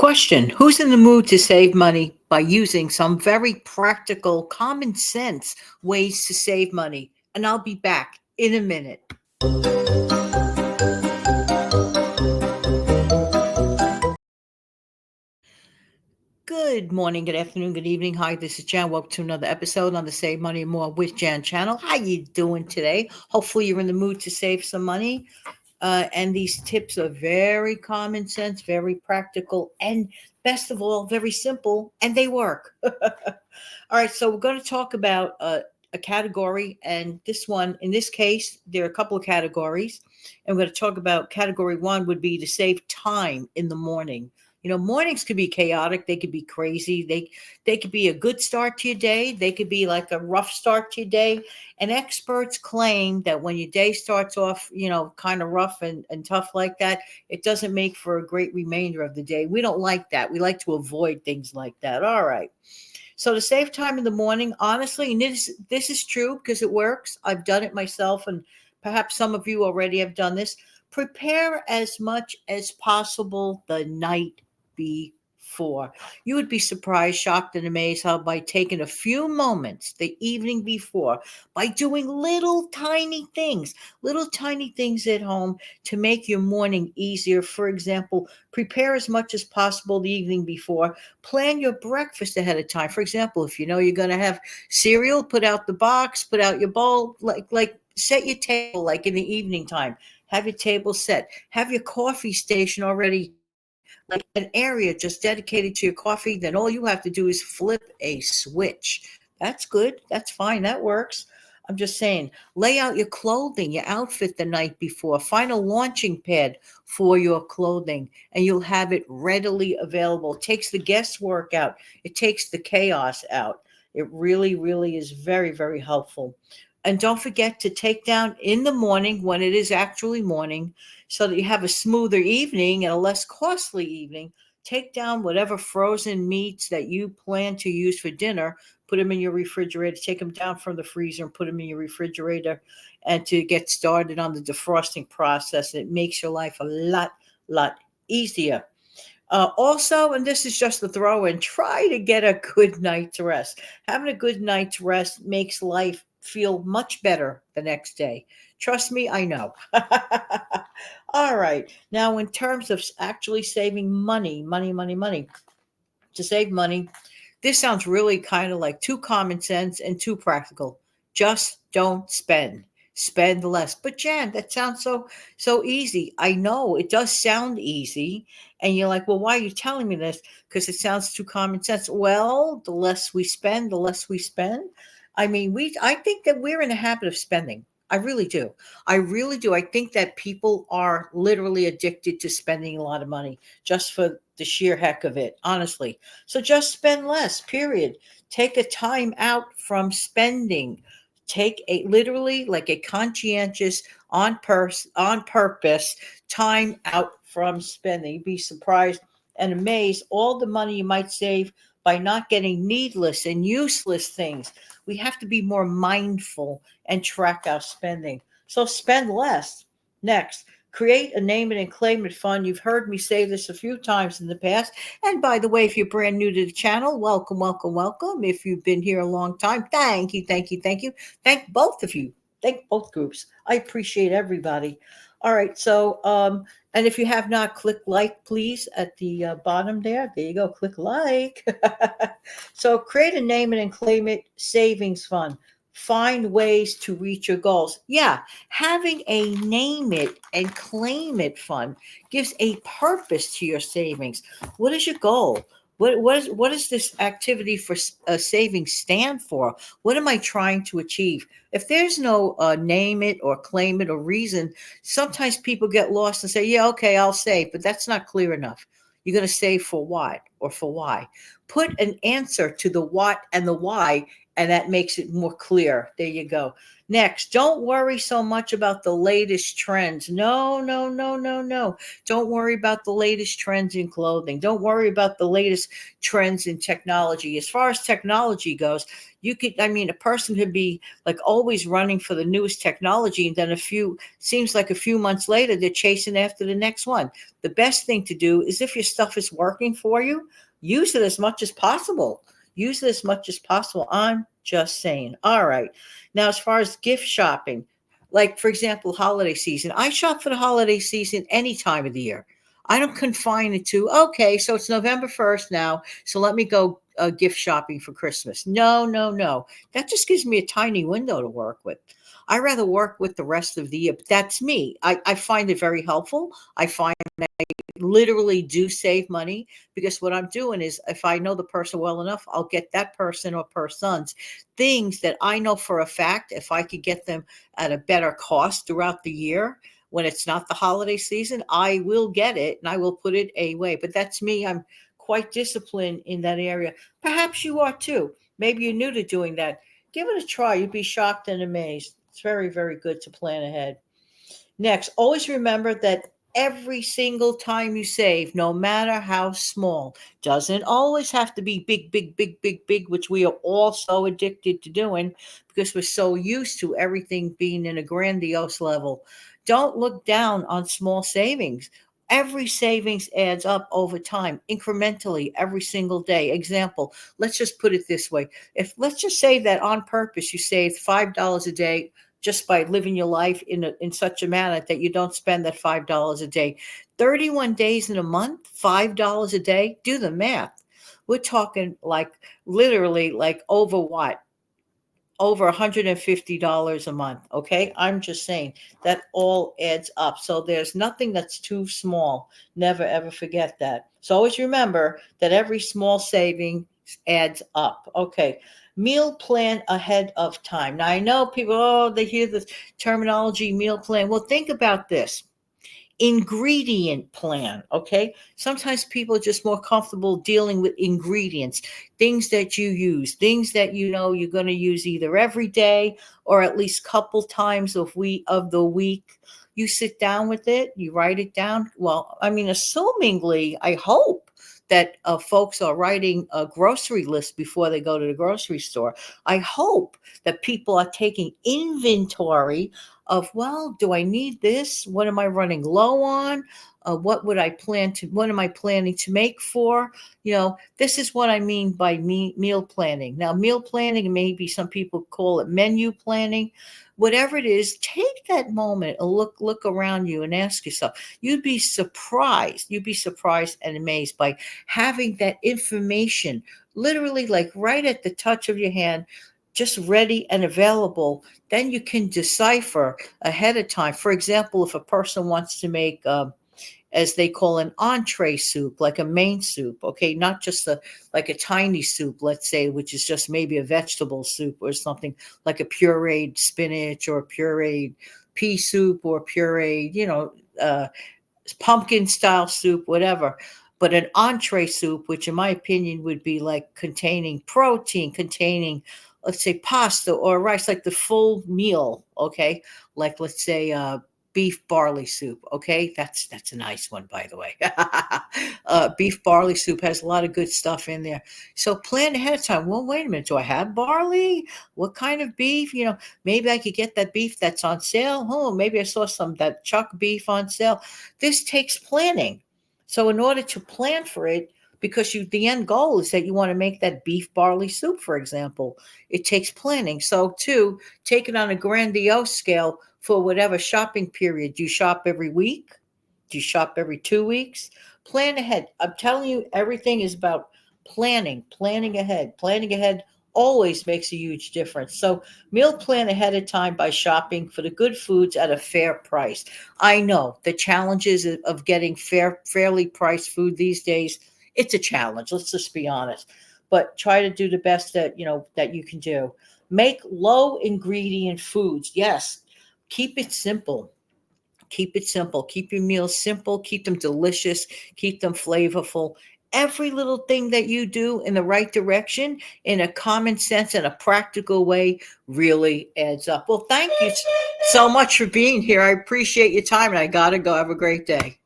Question: who's in the mood to save money by using some very practical, common sense ways to save money? And I'll be back in a minute. Good morning, good afternoon, good evening. Hi, this is Jan. Welcome to another episode on the Save Money and More with Jan channel. How you doing today? Hopefully you're in the mood to save some money. And these tips are very common sense, very practical, and best of all, very simple, and they work. All right, so we're going to talk about a category, and this one, in this case, there are a couple of categories, and we're going to talk about category one would be to save time in the morning. Mornings could be chaotic. They could be crazy. They could be a good start to your day. They could be like a rough start to your day. And experts claim that when your day starts off, kind of rough and tough like that, it doesn't make for a great remainder of the day. We don't like that. We like to avoid things like that. All right. So to save time in the morning, honestly, and this is true because it works. I've done it myself, and perhaps some of you already have done this. Prepare as much as possible the night before. You would be surprised, shocked, and amazed how by taking a few moments the evening before, by doing little tiny things at home to make your morning easier. For example, prepare as much as possible the evening before. Plan your breakfast ahead of time. For example, if you know you're going to have cereal, put out the box, put out your bowl, like set your table like in the evening time. Have your table set. Have your coffee station already, like an area just dedicated to your coffee. Then all you have to do is flip a switch. That's good. That's fine. That works. I'm just saying, lay out your clothing, your outfit the night before. Find a launching pad for your clothing, and you'll have it readily available. It takes the guesswork out, it takes the chaos out. It really, really is very, very helpful. And don't forget to take down in the morning when it is actually morning so that you have a smoother evening and a less costly evening. Take down whatever frozen meats that you plan to use for dinner, put them in your refrigerator, take them down from the freezer and put them in your refrigerator, and to get started on the defrosting process. It makes your life a lot easier. Also, and this is just a throw in, try to get a good night's rest. Having a good night's rest makes life feel much better the next day. Trust me, I know. All right. Now, in terms of actually saving money, to save money, this sounds really kind of like too common sense and too practical. Just don't spend. Spend less. But Jan, that sounds so easy. I know it does sound easy. And you're like, well, why are you telling me this? Because it sounds too common sense. Well, the less we spend, the less we spend. I think that we're in the habit of spending. I really do. I really do. I think that people are literally addicted to spending a lot of money just for the sheer heck of it, honestly. So just spend less, period. Take a time out from spending. Take a literally like a conscientious on purpose time out from spending. You'd be surprised and amazed all the money you might save by not getting needless and useless things. We have to be more mindful and track our spending. So spend less. Next, create a name it and claim it fund. You've heard me say this a few times in the past. And by the way, if you're brand new to the channel, welcome, welcome, welcome. If you've been here a long time, thank you, thank you, thank you. Thank both of you. Thank both groups. I appreciate everybody. All right. So, and if you have not, click like, please, at the bottom there. There you go. Click like. So create a name it and claim it savings fund. Find ways to reach your goals. Yeah, having a name it and claim it fund gives a purpose to your savings. What is your goal? What is this activity for savings stand for? What am I trying to achieve? If there's no name it or claim it or reason, sometimes people get lost and say, yeah, okay, I'll save, but that's not clear enough. You're going to save for what or for why? Put an answer to the what and the why and that makes it more clear. There you go. Next, don't worry so much about the latest trends. No, no, no, no, no. Don't worry about the latest trends in clothing. Don't worry about the latest trends in technology. As far as technology goes, I mean, a person could be like always running for the newest technology, and then seems like a few months later, they're chasing after the next one. The best thing to do is if your stuff is working for you, use it as much as possible. Use it as much as possible. I'm just saying. All right. Now, as far as gift shopping, like for example, holiday season, I shop for the holiday season any time of the year. I don't confine it to, okay, so it's November 1st now, so let me go gift shopping for Christmas. No, no, no. That just gives me a tiny window to work with. I rather work with the rest of the year, but that's me. I find it very helpful. I find that I literally do save money because what I'm doing is if I know the person well enough, I'll get that person or persons things that I know for a fact if I could get them at a better cost throughout the year when it's not the holiday season, I will get it and I will put it away. But that's me. I'm quite disciplined in that area. Perhaps you are too. Maybe you're new to doing that. Give it a try. You'd be shocked and amazed. It's very, very good to plan ahead. Next, always remember that every single time you save, no matter how small, doesn't always have to be big, big, big, big, big, which we are all so addicted to doing because we're so used to everything being in a grandiose level. Don't look down on small savings. Every savings adds up over time, incrementally, every single day. Example, let's just put it this way. If let's just say that on purpose you saved $5 a day just by living your life in such a manner that you don't spend that $5 a day. 31 days in a month, $5 a day. Do the math. We're talking like literally like over what? Over $150 a month. Okay. I'm just saying that all adds up. So there's nothing that's too small. Never ever forget that. So always remember that every small saving adds up. Okay. Meal plan ahead of time. Now I know people, oh, they hear the terminology meal plan. Well, think about this ingredient plan. Okay. Sometimes people are just more comfortable dealing with ingredients, things that you use, things that you know you're going to use either every day or at least couple times of the week. You sit down with it, you write it down. Well, I mean, assumingly, I hope that folks are writing a grocery list before they go to the grocery store. I hope that people are taking inventory of, well, do I need this? What am I running low on? What am I planning to make for? This is what I mean by meal planning. Now, meal planning, maybe some people call it menu planning. Whatever it is, take that moment and look around you and ask yourself. You'd be surprised and amazed by having that information literally like right at the touch of your hand, just ready and available. Then you can decipher ahead of time. For example, if a person wants to make as they call an entree soup, like a main soup, okay, not just like a tiny soup, let's say, which is just maybe a vegetable soup or something like a pureed spinach or pureed pea soup or pureed, pumpkin style soup, whatever. But an entree soup, which in my opinion would be like containing protein, containing, let's say, pasta or rice, like the full meal, okay? Like, let's say, beef barley soup. Okay, that's a nice one, by the way. Beef barley soup has a lot of good stuff in there. So plan ahead of time. Well, wait a minute. Do I have barley? What kind of beef? Maybe I could get that beef that's on sale. Oh, maybe I saw that chuck beef on sale. This takes planning. So in order to plan for it, because the end goal is that you want to make that beef barley soup, for example, it takes planning. So too, take it on a grandiose scale for whatever shopping period. Do you shop every week? Do you shop every 2 weeks? Plan ahead. I'm telling you, everything is about planning ahead. Planning ahead always makes a huge difference. So meal plan ahead of time by shopping for the good foods at a fair price. I know the challenges of getting fairly priced food these days. It's a challenge. Let's just be honest. But try to do the best that you can do. Make low ingredient foods. Yes, keep it simple. Keep it simple. Keep your meals simple. Keep them delicious. Keep them flavorful. every little thing that you do in the right direction, in a common sense and a practical way, really adds up. Well, thank you so much for being here. I appreciate your time, and I got to go. Have a great day.